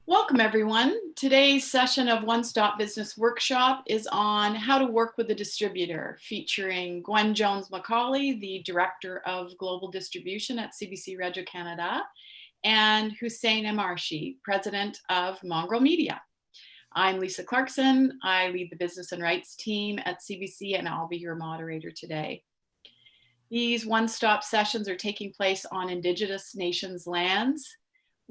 Welcome everyone. Today's session of One Stop Business Workshop is on how to work with a distributor, featuring Gwen McCauley, the Director of Global Distribution at CBC Radio Canada, and Hussain Amarshi, President of Mongrel Media. I'm Lisa Clarkson. I lead the Business and Rights team at CBC, and I'll be your moderator today. These one-stop sessions are taking place on Indigenous nations' lands.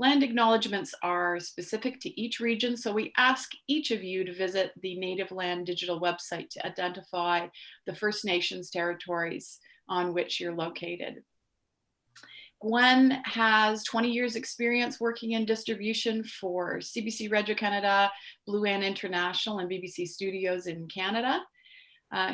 Land acknowledgements are specific to each region, so we ask each of you to visit the Native Land Digital website to identify the First Nations territories on which you're located. Gwen has 20 years experience working in distribution for CBC Radio Canada, Blue Ant International, and BBC Studios in Canada.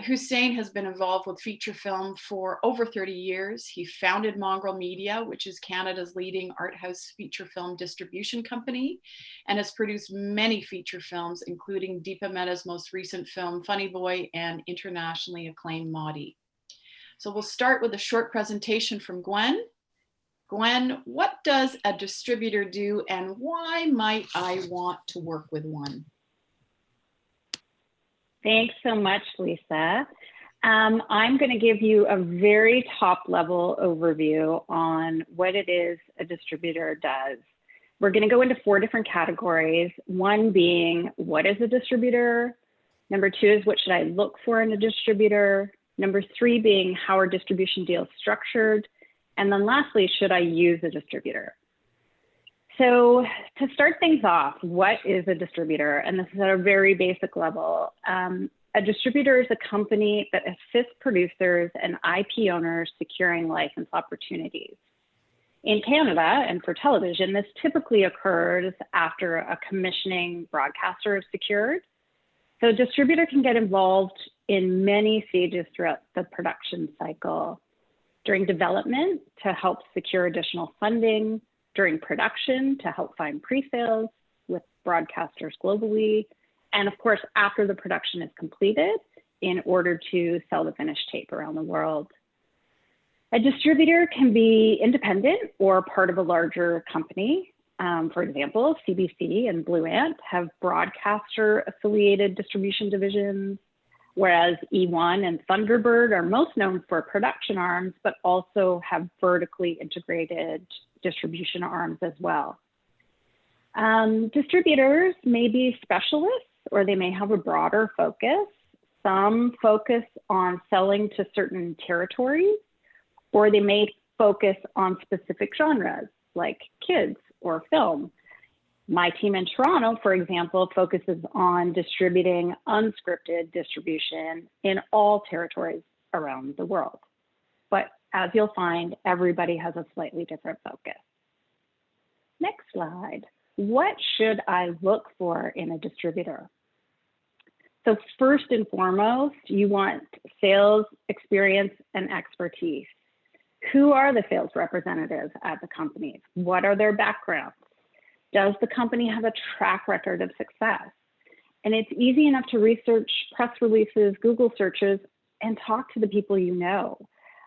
Hussain has been involved with feature film for over 30 years. He founded Mongrel Media, which is Canada's leading art house feature film distribution company, and has produced many feature films, including Deepa Mehta's most recent film, Funny Boy, and internationally acclaimed Maudie. So we'll start with a short presentation from Gwen. Gwen, what does a distributor do, and why might I want to work with one? Thanks so much, Lisa. I'm going to give you a very top-level overview on what it is a distributor does. We're going to go into 4 different categories, one being what is a distributor, number 2 is what should I look for in a distributor, number 3 being how are distribution deals structured, and then lastly, should I use a distributor? So to start things off, what is a distributor? And this is at a very basic level. A distributor is a company that assists producers and IP owners securing license opportunities. In Canada and for television, this typically occurs after a commissioning broadcaster is secured. So a distributor can get involved in many stages throughout the production cycle. During development to help secure additional funding, during production to help find pre-sales with broadcasters globally, and of course, after the production is completed in order to sell the finished tape around the world. A distributor can be independent or part of a larger company. For example, CBC and Blue Ant have broadcaster affiliated distribution divisions, whereas E1 and Thunderbird are most known for production arms, but also have vertically integrated distribution arms as well. Distributors may be specialists or they may have a broader focus. Some focus on selling to certain territories, or they may focus on specific genres like kids or film. My team in Toronto, for example, focuses on distributing unscripted distribution in all territories around the world. But as you'll find, everybody has a slightly different focus. Next slide. What should I look for in a distributor? So first and foremost, you want sales experience and expertise. Who are the sales representatives at the companies? What are their backgrounds? Does the company have a track record of success? And it's easy enough to research press releases, Google searches, and talk to the people you know.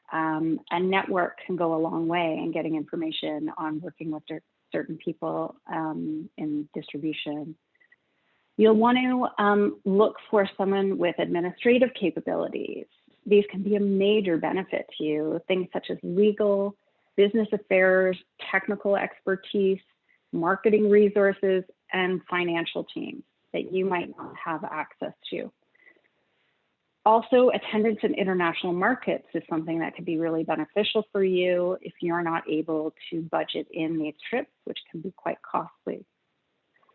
A network can go a long way in getting information on working with certain people in distribution. You'll want to look for someone with administrative capabilities. These can be a major benefit to you, things such as legal, business affairs, technical expertise, marketing resources, and financial teams that you might not have access to. Also, attendance in international markets is something that could be really beneficial for you if you're not able to budget in these trips, which can be quite costly.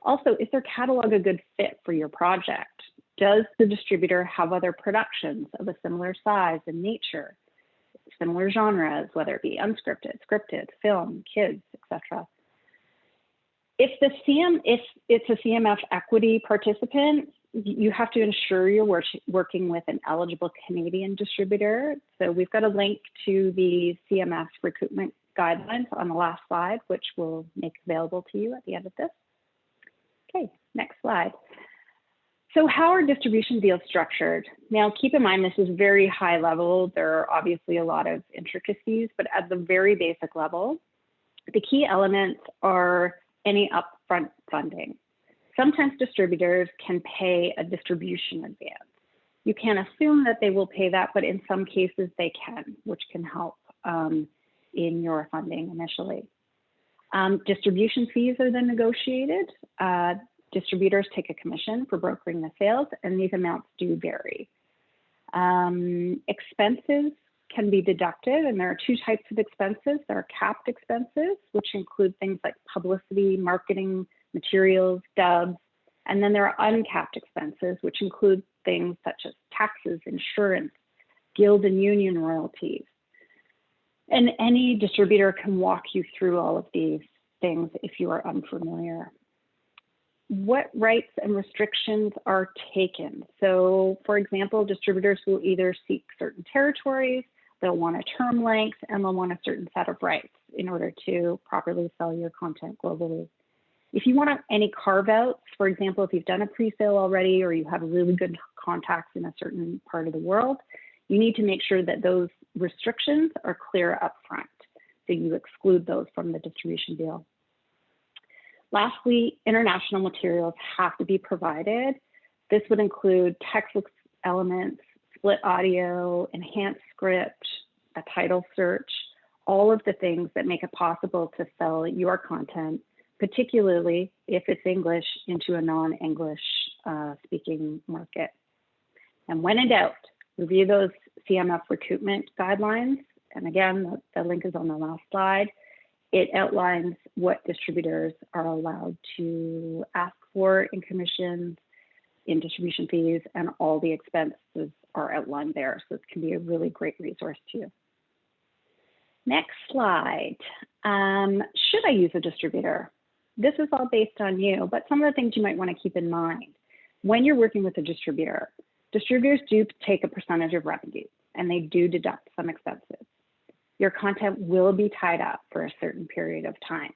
Also, is their catalog a good fit for your project? Does the distributor have other productions of a similar size and nature, similar genres, whether it be unscripted, scripted, film, kids, etc.? If it's a CMF equity participant, you have to ensure you're working with an eligible Canadian distributor. So we've got a link to the CMF recruitment guidelines on the last slide, which we'll make available to you at the end of this. Okay, next slide. So how are distribution deals structured? Now, keep in mind, this is very high level. There are obviously a lot of intricacies, but at the very basic level, the key elements are any upfront funding. Sometimes distributors can pay a distribution advance. You can't assume that they will pay that, but in some cases they can, which can help in your funding initially. Distribution fees are then negotiated. Distributors take a commission for brokering the sales, and these amounts do vary. Expenses can be deducted, and there are two types of expenses. There are capped expenses, which include things like publicity, marketing, materials, dubs, and then there are uncapped expenses, which include things such as taxes, insurance, guild and union royalties. And any distributor can walk you through all of these things if you are unfamiliar. What rights and restrictions are taken? So, for example, distributors will either seek certain territories, they'll want a term length, and they'll want a certain set of rights in order to properly sell your content globally. If you want any carve-outs, for example, if you've done a pre-sale already or you have really good contacts in a certain part of the world, you need to make sure that those restrictions are clear up front. So you exclude those from the distribution deal. Lastly, international materials have to be provided. This would include text elements, split audio, enhanced script, a title search, all of the things that make it possible to sell your content, particularly if it's English, into a non-English speaking market. And when in doubt, review those CMF recoupment guidelines. And again, the link is on the last slide. It outlines what distributors are allowed to ask for in commissions, in distribution fees, and all the expenses are outlined there. So it can be a really great resource to you. Next slide. Should I use a distributor? This is all based on you, but some of the things you might want to keep in mind. When you're working with a distributor, distributors do take a percentage of revenue, and they do deduct some expenses. Your content will be tied up for a certain period of time.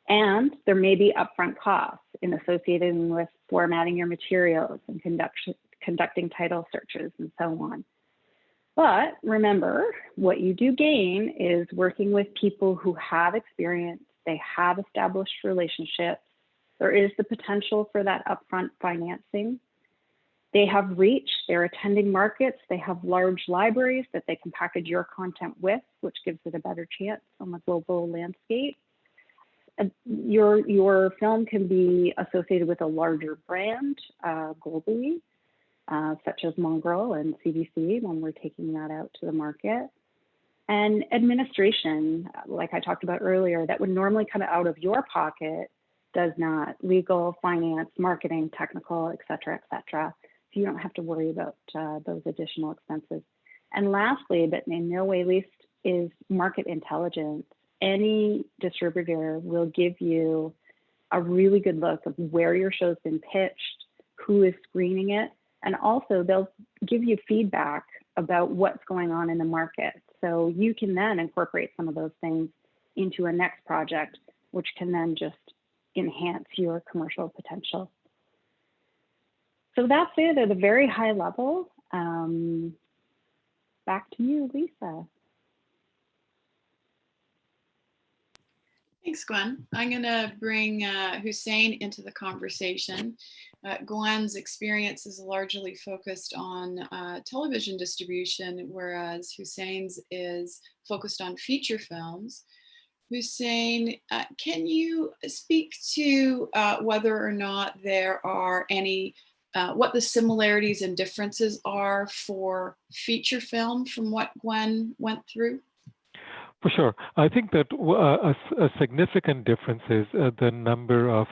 And there may be upfront costs in associating with formatting your materials and conducting title searches and so on. But remember, what you do gain is working with people who have experience, they have established relationships, there is the potential for that upfront financing. They have reach, they're attending markets, they have large libraries that they can package your content with, which gives it a better chance on the global landscape. Your film can be associated with a larger brand globally, such as Mongrel and CBC when we're taking that out to the market. And administration, like I talked about earlier, that would normally come out of your pocket, does not. Legal, finance, marketing, technical, et cetera, et cetera. So you don't have to worry about those additional expenses. And lastly, but in no way least, is market intelligence. Any distributor will give you a really good look of where your show's been pitched, who is screening it, and also they'll give you feedback about what's going on in the market. So you can then incorporate some of those things into a next project, which can then just enhance your commercial potential. So that's it at a very high level. Back to you, Lisa. Thanks, Gwen. I'm going to bring Hussain into the conversation. Gwen's experience is largely focused on television distribution, whereas Hussain's is focused on feature films. Hussain, can you speak to whether or not there are any, what the similarities and differences are for feature film from what Gwen went through? For sure. I think that a significant difference is the number of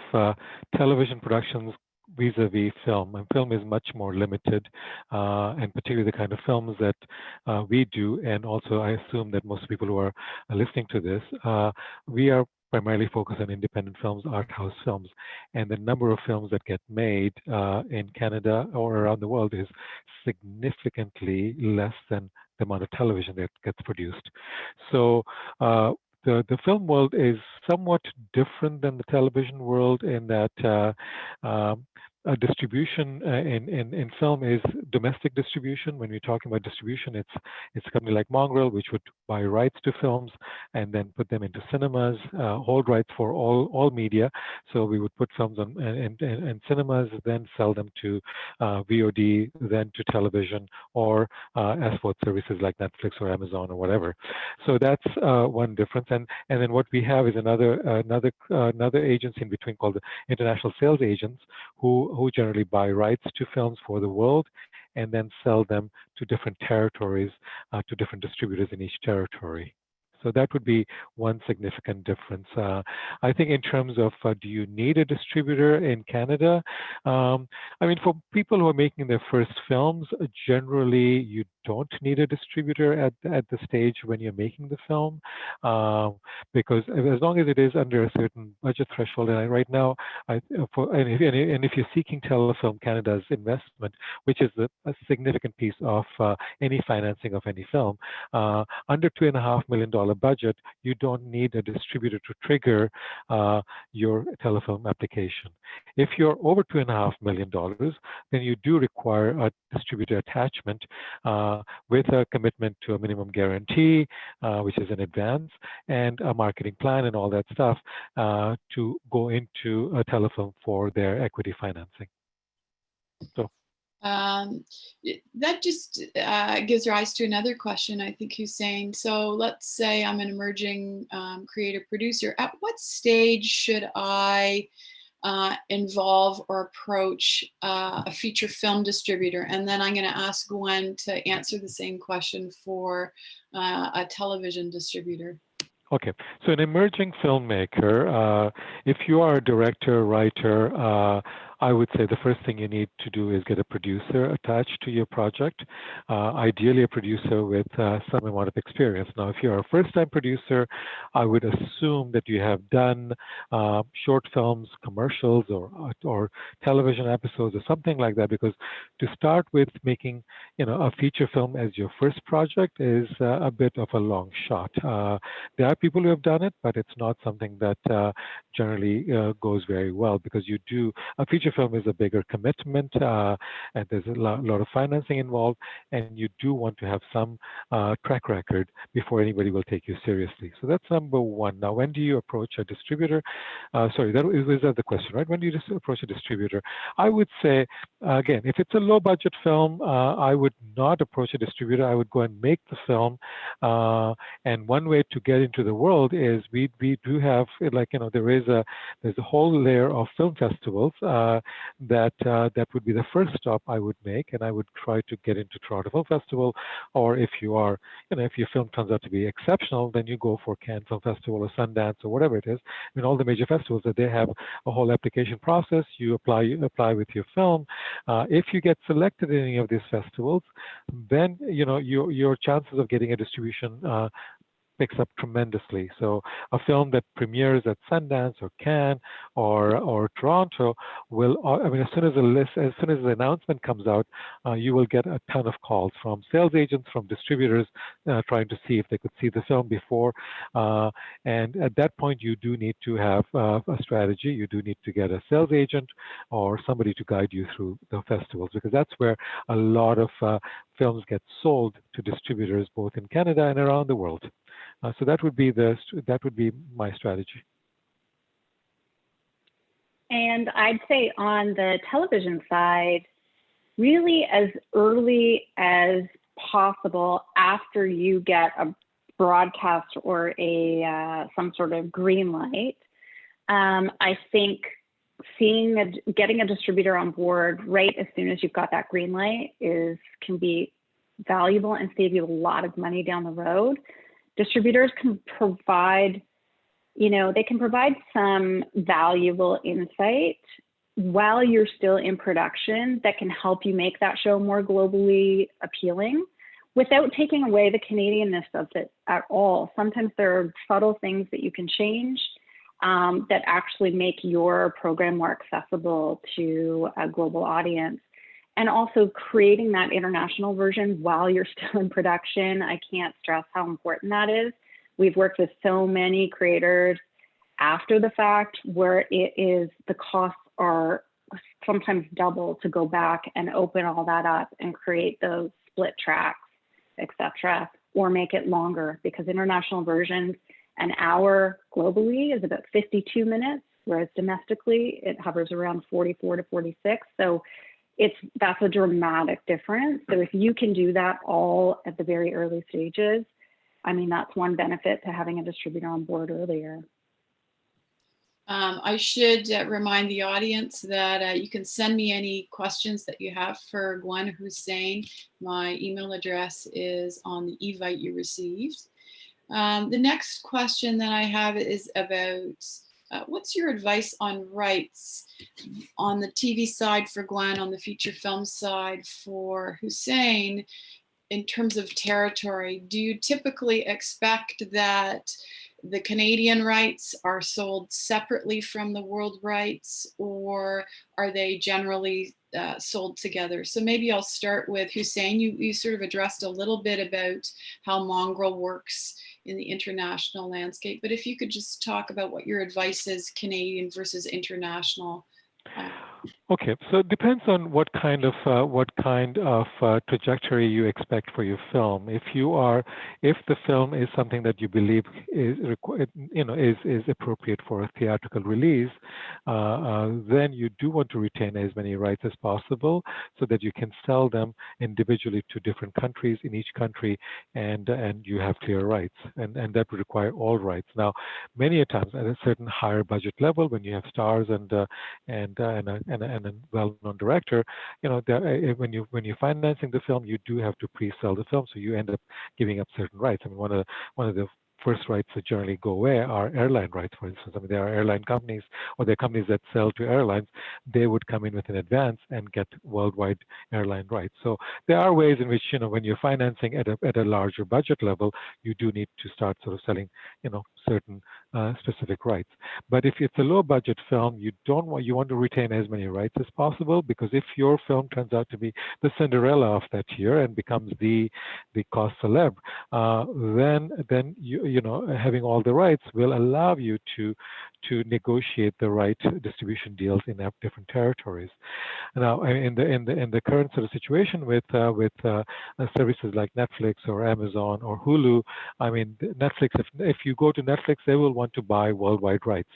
television productions vis-a-vis film. And film is much more limited, and particularly the kind of films that we do. And also, I assume that most people who are listening to this, we are primarily focused on independent films, art house films. And the number of films that get made in Canada or around the world is significantly less than the amount of television that gets produced. So the film world is somewhat different than the television world in that distribution in film is domestic distribution. When we're talking about distribution, it's a company like Mongrel, which would buy rights to films and then put them into cinemas, hold rights for all media. So we would put films on in cinemas, then sell them to VOD, then to television, or SVOD services like Netflix or Amazon or whatever. So that's one difference. And then what we have is another agency in between called the International Sales Agents, who generally buy rights to films for the world and then sell them to different territories, to different distributors in each territory. So that would be one significant difference. I think in terms of do you need a distributor in Canada? I mean, for people who are making their first films, generally you don't need a distributor at the stage when you're making the film, because as long as it is under a certain budget threshold, and right now, and if you're seeking Telefilm Canada's investment, which is a significant piece of any financing of any film, under $2.5 million budget, you don't need a distributor to trigger your Telefilm application. If you're over $2.5 million, then you do require a distributor attachment with a commitment to a minimum guarantee, which is an advance, and a marketing plan and all that stuff to go into a Telefilm for their equity financing. So. That just gives rise to another question, I think, Hussain. So let's say I'm an emerging creative producer. At what stage should I involve or approach a feature film distributor? And then I'm going to ask Gwen to answer the same question for a television distributor. Okay, so an emerging filmmaker, if you are a director, writer, I would say the first thing you need to do is get a producer attached to your project, ideally a producer with some amount of experience. Now, if you're a first-time producer, I would assume that you have done short films, commercials, or television episodes or something like that, because to start with making, a feature film as your first project is a bit of a long shot. There are people who have done it, but it's not something that generally goes very well, because a feature film is a bigger commitment, and there's a lot of financing involved, and you do want to have some track record before anybody will take you seriously. So that's number one. Now, when do you approach a distributor? Sorry, that was the question, right? When do you just approach a distributor? I would say, again, if it's a low budget film, I would not approach a distributor. I would go and make the film. And one way to get into the world is we do have, there's a whole layer of film festivals that would be the first stop I would make, and I would try to get into Toronto Film Festival, or if you are, if your film turns out to be exceptional, then you go for Cannes Film Festival or Sundance or whatever it is. I mean, all the major festivals that they have a whole application process. You apply with your film. If you get selected in any of these festivals, then your chances of getting a distribution picks up tremendously. So a film that premieres at Sundance or Cannes or Toronto will, as soon as the announcement comes out, you will get a ton of calls from sales agents, from distributors, trying to see if they could see the film before. And at that point, you do need to have a strategy. You do need to get a sales agent or somebody to guide you through the festivals, because that's where a lot of films get sold to distributors, both in Canada and around the world. So that would be my strategy. And I'd say on the television side, really as early as possible after you get a broadcast or some sort of green light, I think getting a distributor on board right as soon as you've got that green light can be valuable and save you a lot of money down the road. Distributors can provide, some valuable insight while you're still in production that can help you make that show more globally appealing without taking away the Canadianness of it at all. Sometimes there are subtle things that you can change that actually make your program more accessible to a global audience. And also creating that international version while you're still in production. I can't stress how important that is. We've worked with so many creators after the fact where the costs are sometimes double to go back and open all that up and create those split tracks, etc., or make it longer, because international versions, an hour globally is about 52 minutes, whereas domestically it hovers around 44 to 46. So that's a dramatic difference. So if you can do that all at the very early stages, I mean, that's one benefit to having a distributor on board earlier. I should remind the audience that you can send me any questions that you have for Gwen Hussain. My email address is on the invite you received. The next question that I have is about what's your advice on rights on the TV side for Gwen, on the feature film side for Hussain, in terms of territory? Do you typically expect that the Canadian rights are sold separately from the world rights, or are they generally sold together? So maybe I'll start with Hussain. You sort of addressed a little bit about how Mongrel works in the international landscape, but if you could just talk about what your advice is, Canadian versus international. Okay, so it depends on what kind of trajectory you expect for your film. If the film is something that you believe is appropriate for a theatrical release, then you do want to retain as many rights as possible so that you can sell them individually to different countries in each country, and you have clear rights, and that would require all rights. Now, many a times at a certain higher budget level, when you have stars and a well-known director, when you're financing the film, you do have to pre-sell the film, so you end up giving up certain rights. I mean, one of the first rights that generally go away are airline rights, for instance. I mean, there are airline companies, or there are companies that sell to airlines. They would come in with an advance and get worldwide airline rights. So there are ways in which, when you're financing at a larger budget level, you do need to start sort of selling, certain specific rights. But if it's a low budget film, you want to retain as many rights as possible, because if your film turns out to be the Cinderella of that year and becomes the cause célèbre, then having all the rights will allow you to negotiate the right distribution deals in different territories. Now, in the current sort of situation with services like Netflix or Amazon or Hulu, I mean, Netflix, if you go to Netflix, they will want to buy worldwide rights.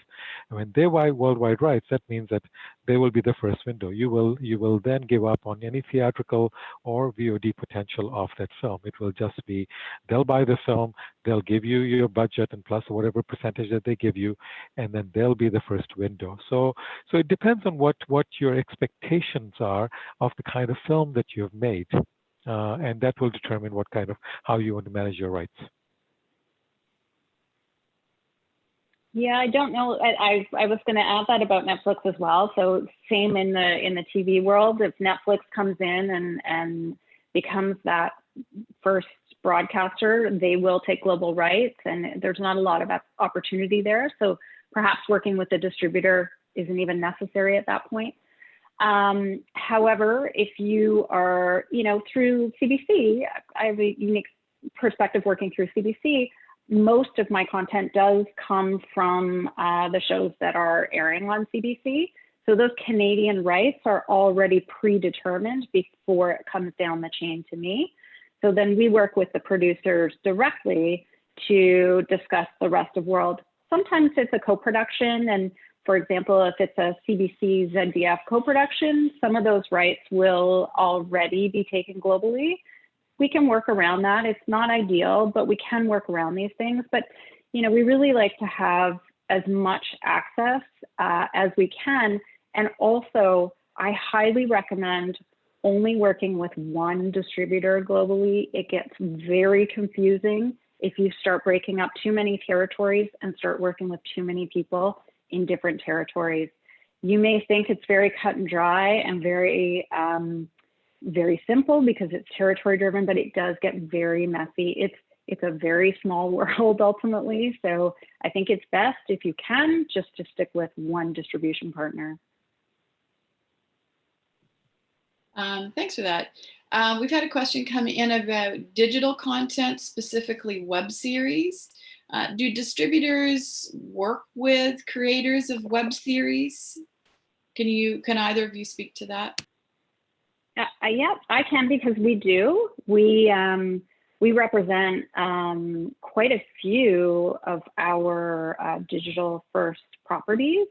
And when they buy worldwide rights, that means that they will be the first window. You will then give up on any theatrical or VOD potential of that film. It will just be, they'll buy the film, they'll give you your budget and plus whatever percentage that they give you, and then they'll be the first window. So it depends on what your expectations are of the kind of film that you've made, and that will determine how you want to manage your rights. Yeah, I don't know. I was going to add that about Netflix as well. So same in the TV world. If Netflix comes in and becomes that first broadcaster, they will take global rights, and there's not a lot of opportunity there. So perhaps working with the distributor isn't even necessary at that point. However, if you are, through CBC, I have a unique perspective working through CBC. Most of my content does come from the shows that are airing on CBC. So those Canadian rights are already predetermined before it comes down the chain to me. So then we work with the producers directly to discuss the rest of world. Sometimes it's a co-production, and for example, if it's a CBC ZDF co-production, some of those rights will already be taken globally. We can work around that. It's not ideal, but we can work around these things. But, we really like to have as much access as we can. And also, I highly recommend only working with one distributor globally. It gets very confusing if you start breaking up too many territories and start working with too many people in different territories. You may think it's very cut and dry and very simple because it's territory driven, but it does get very messy. It's a very small world ultimately. So I think it's best, if you can, just to stick with one distribution partner. Thanks for that. We've had a question come in about digital content, specifically web series. Do distributors work with creators of web series? Can either of you speak to that? Yeah, I can, because we do. We represent quite a few of our digital first properties.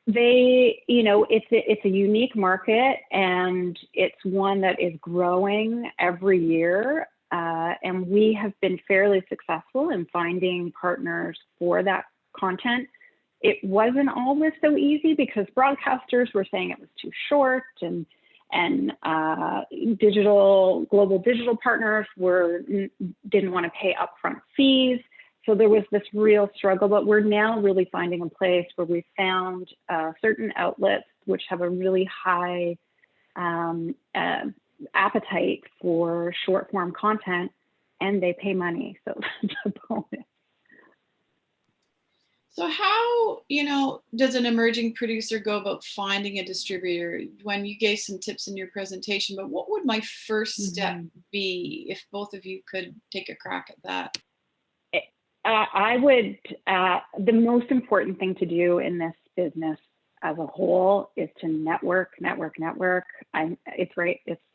They, it's a unique market, and it's one that is growing every year. And we have been fairly successful in finding partners for that content. It wasn't always so easy because broadcasters were saying it was too short, and global digital partners didn't want to pay upfront fees. So there was this real struggle, but we're now really finding a place where we've found certain outlets which have a really high appetite for short form content, and they pay money. So that's a bonus. So how, does an emerging producer go about finding a distributor? When you gave some tips in your presentation, but what would my first step be if both of you could take a crack at that? I would, the most important thing to do in this business as a whole is to network. It's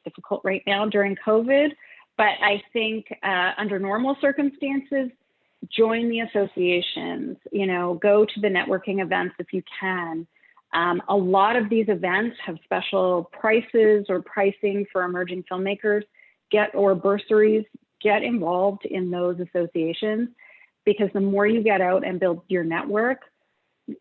difficult right now during COVID, but I think under normal circumstances, join the associations, go to the networking events if you can. A lot of these events have special prices or pricing for emerging filmmakers, or bursaries. Get involved in those associations, because the more you get out and build your network,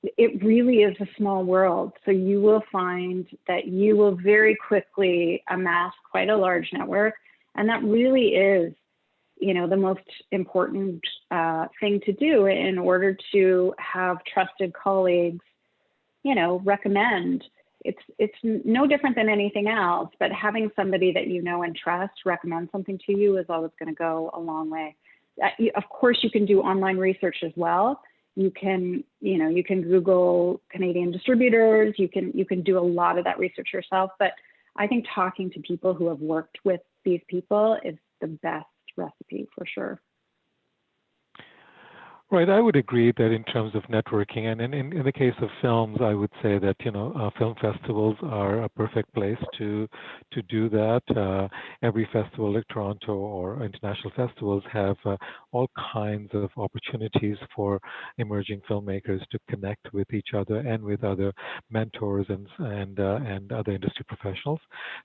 it really is a small world. So you will find that you will very quickly amass quite a large network. And that really is, the most important thing to do in order to have trusted colleagues, recommend. It's no different than anything else, but having somebody that you know and trust recommend something to you is always going to go a long way. Of course, you can do online research as well. You can Google Canadian distributors. You can do a lot of that research yourself. But I think talking to people who have worked with these people is the best recipe for sure. Right, I would agree that in terms of networking, and in the case of films, I would say that film festivals are a perfect place to do that. Every festival, like Toronto or international festivals, have all kinds of opportunities for emerging filmmakers to connect with each other and with other mentors and other industry professionals.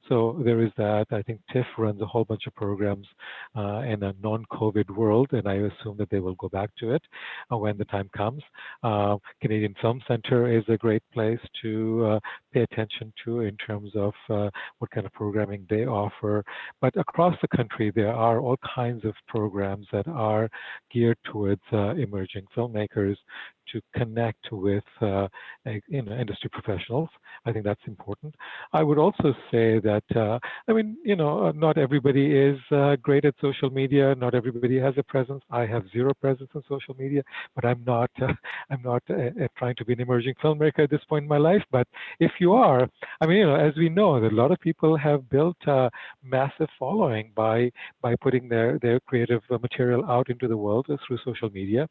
So there is that. I think TIFF runs a whole bunch of programs in a non-COVID world, and I assume that they will go back to it when the time comes. Canadian Film Centre is a great place to pay attention to in terms of what kind of programming they offer. But across the country, there are all kinds of programs that are geared towards emerging filmmakers to connect with industry professionals. I think that's important. I would also say that not everybody is great at social media. Not everybody has a presence. I have zero presence on social media, but I'm not trying to be an emerging filmmaker at this point in my life. But if you are, as we know, that a lot of people have built a massive following by putting their creative material out into the world through social media,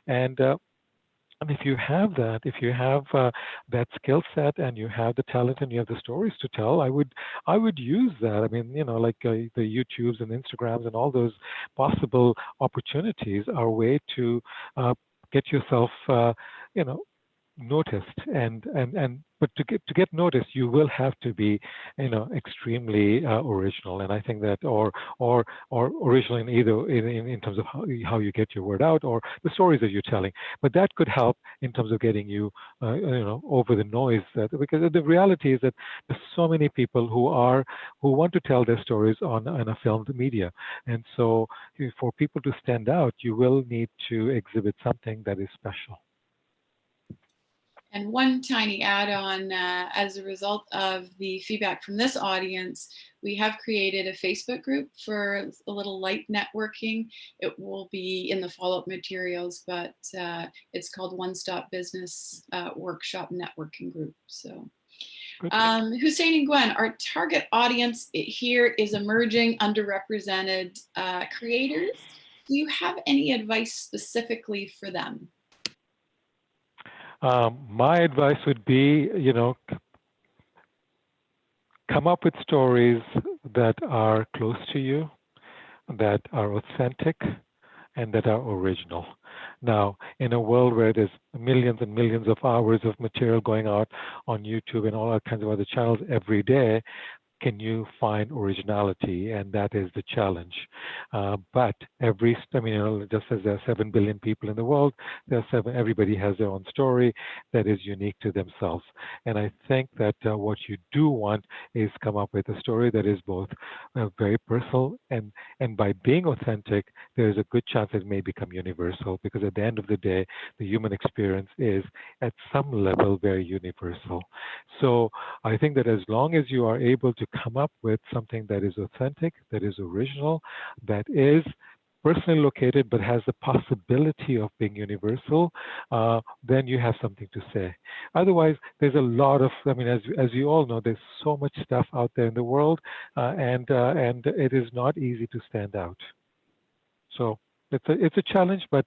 and if you have that, that skill set, and you have the talent and you have the stories to tell, I would use that. The YouTubes and Instagrams and all those possible opportunities are a way to get yourself, noticed, but to get noticed, you will have to be, extremely original. And I think that, or original in either in terms of how you get your word out or the stories that you're telling. But that could help in terms of getting you, over the noise. Because the reality is that there's so many people who want to tell their stories on a filmed media, and so for people to stand out, you will need to exhibit something that is special. And one tiny add-on, as a result of the feedback from this audience, we have created a Facebook group for a little light networking. It will be in the follow-up materials, but it's called One Stop Business Workshop Networking Group. So, Hussain and Gwen, our target audience here is emerging, underrepresented creators. Do you have any advice specifically for them? My advice would be, come up with stories that are close to you, that are authentic, and that are original. Now, in a world where there's millions and millions of hours of material going out on YouTube and all kinds of other channels every day, can you find originality? And that is the challenge. But just as there are 7 billion people in the world, everybody has their own story that is unique to themselves. And I think that what you do want is come up with a story that is both very personal and by being authentic, there's a good chance it may become universal, because at the end of the day, the human experience is at some level very universal. So I think that as long as you are able to come up with something that is authentic, that is original, that is personally located but has the possibility of being universal, then you have something to say. Otherwise, there's a lot of, as you all know, there's so much stuff out there in the world, and it is not easy to stand out. So it's a challenge, but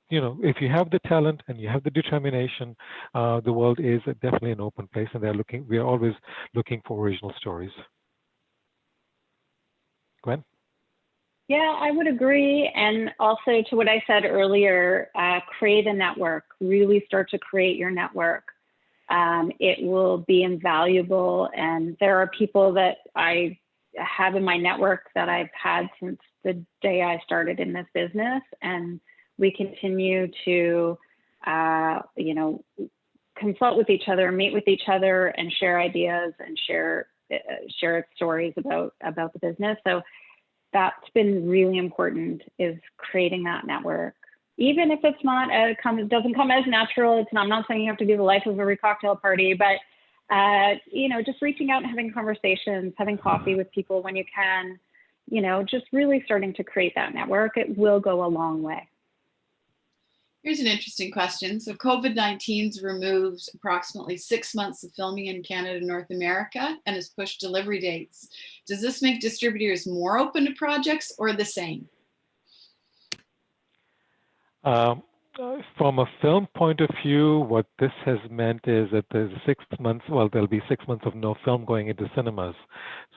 if you have the talent and you have the determination, the world is definitely an open place, and we are always looking for original stories. Gwen? Yeah, I would agree. And also to what I said earlier, create a network, really start to create your network. It will be invaluable. And there are people that I have in my network that I've had since the day I started in this business. And we continue to, consult with each other, meet with each other, and share ideas and share stories about the business. So that's been really important, is creating that network. Even if it's not it doesn't come as natural. I'm not saying you have to do the life of every cocktail party, but just reaching out and having conversations, having coffee with people when you can, just really starting to create that network. It will go a long way. Here's an interesting question. So COVID-19's removed approximately 6 months of filming in Canada and North America and has pushed delivery dates. Does this make distributors more open to projects or the same? From a film point of view, what this has meant is that there's 6 months, there'll be 6 months of no film going into cinemas.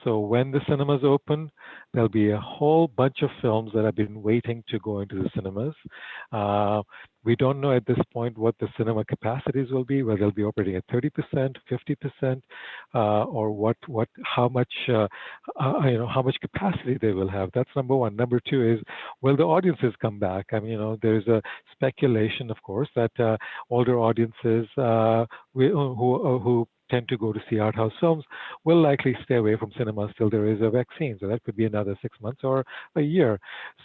So when the cinemas open, there'll be a whole bunch of films that have been waiting to go into the cinemas. We don't know at this point what the cinema capacities will be, whether they'll be operating at 30%, 50%, or how much capacity they will have. That's number one. Number two is, will the audiences come back? There's a speculation, of course, that older audiences who tend to go to see art house films will likely stay away from cinemas till there is a vaccine. So that could be another 6 months or a year.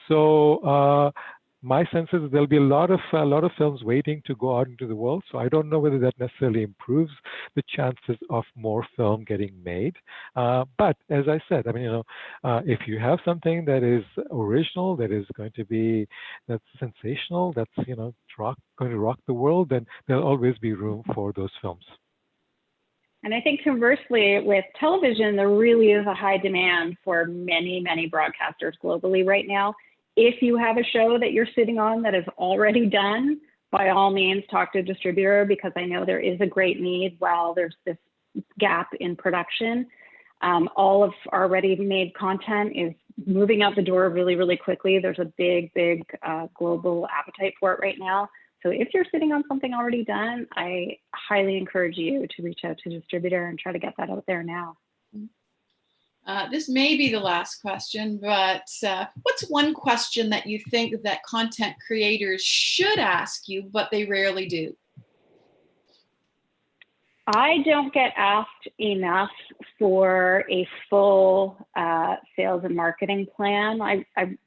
So my sense is there'll be a lot of films waiting to go out into the world. So I don't know whether that necessarily improves the chances of more film getting made. But as I said, if you have something that is original, that is that's sensational, that's going to rock the world, then there'll always be room for those films. And I think conversely, with television, there really is a high demand for many, many broadcasters globally right now. If you have a show that you're sitting on that is already done, by all means, talk to a distributor, because I know there is a great need while there's this gap in production. All of our ready-made content is moving out the door really, really quickly. There's a big global appetite for it right now. So if you're sitting on something already done, I highly encourage you to reach out to a distributor and try to get that out there now. This may be the last question, but what's one question that you think that content creators should ask you, but they rarely do? I don't get asked enough for a full sales and marketing plan.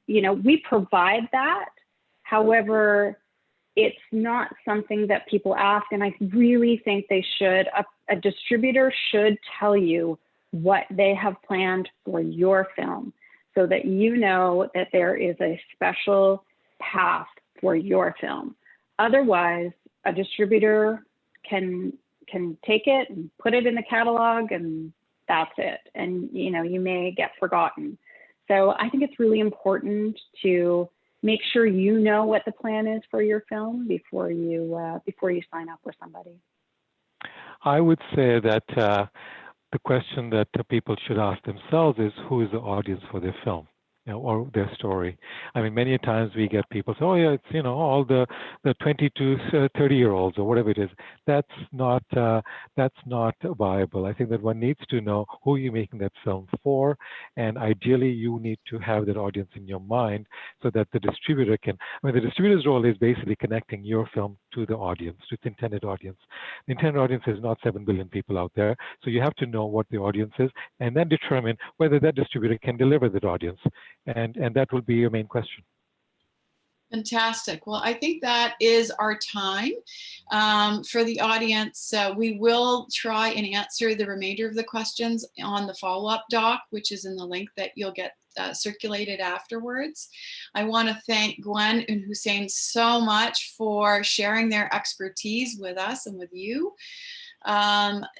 We provide that. However, it's not something that people ask, and I really think they should. A distributor should tell you what they have planned for your film, so that you know that there is a special path for your film. Otherwise, a distributor can take it and put it in the catalog, and that's it. And you may get forgotten. So I think it's really important to make sure you know what the plan is for your film before you sign up with somebody. I would say that the question that people should ask themselves is, who is the audience for their film, or their story? I mean, many times we get people say, oh yeah, it's, all the 20 to 30-year-olds or whatever it is. That's not viable. I think that one needs to know who you're making that film for, and ideally you need to have that audience in your mind so that the distributor can, the distributor's role is basically connecting your film to the audience, to its intended audience. The intended audience is not 7 billion people out there, so you have to know what the audience is and then determine whether that distributor can deliver that audience. And that will be your main question. Fantastic. Well, I think that is our time. For the audience, we will try and answer the remainder of the questions on the follow-up doc, which is in the link that you'll get circulated afterwards. I want to thank Gwen and Hussain so much for sharing their expertise with us and with you.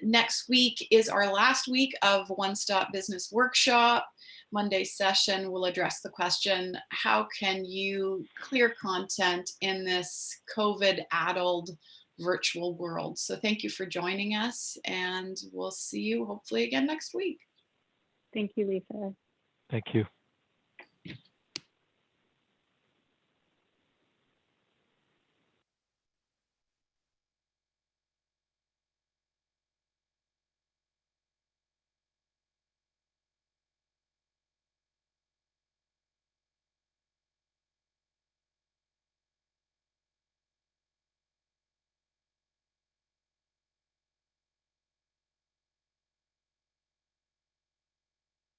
Next week is our last week of One Stop Business Workshop. Monday's session will address the question, how can you clear content in this COVID-addled virtual world? So thank you for joining us, and we'll see you hopefully again next week. Thank you, Lisa. Thank you.